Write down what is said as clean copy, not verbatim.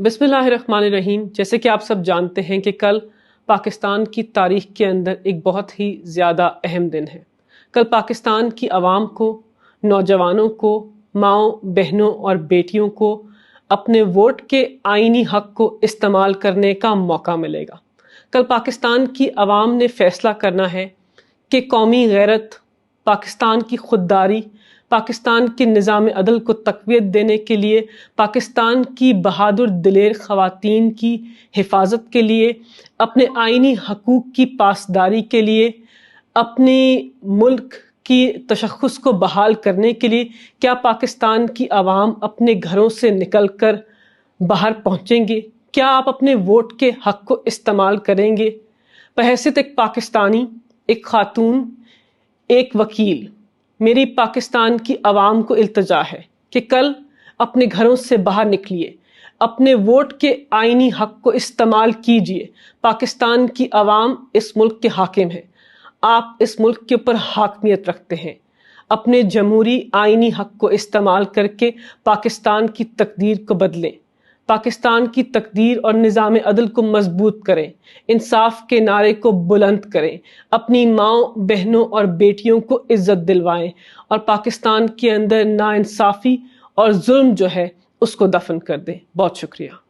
بسم اللہ الرحمن الرحیم۔ جیسے کہ آپ سب جانتے ہیں کہ کل پاکستان کی تاریخ کے اندر ایک بہت ہی زیادہ اہم دن ہے۔ کل پاکستان کی عوام کو، نوجوانوں کو، ماؤں بہنوں اور بیٹیوں کو اپنے ووٹ کے آئینی حق کو استعمال کرنے کا موقع ملے گا۔ کل پاکستان کی عوام نے فیصلہ کرنا ہے کہ قومی غیرت، پاکستان کی خودداری، پاکستان کے نظام عدل کو تقویت دینے کے لیے، پاکستان کی بہادر دلیر خواتین کی حفاظت کے لیے، اپنے آئینی حقوق کی پاسداری کے لیے، اپنے ملک کی تشخص کو بحال کرنے کے لیے کیا پاکستان کی عوام اپنے گھروں سے نکل کر باہر پہنچیں گے؟ کیا آپ اپنے ووٹ کے حق کو استعمال کریں گے؟ بحیثیت ایک پاکستانی، ایک خاتون، ایک وکیل، میری پاکستان کی عوام کو التجا ہے کہ کل اپنے گھروں سے باہر نکلیے، اپنے ووٹ کے آئینی حق کو استعمال کیجیے۔ پاکستان کی عوام اس ملک کے حاکم ہیں، آپ اس ملک کے اوپر حاکمیت رکھتے ہیں۔ اپنے جمہوری آئینی حق کو استعمال کر کے پاکستان کی تقدیر کو بدلیں، پاکستان کی تقدیر اور نظام عدل کو مضبوط کریں، انصاف کے نعرے کو بلند کریں، اپنی ماؤں بہنوں اور بیٹیوں کو عزت دلوائیں اور پاکستان کے اندر ناانصافی اور ظلم جو ہے اس کو دفن کر دیں۔ بہت شکریہ۔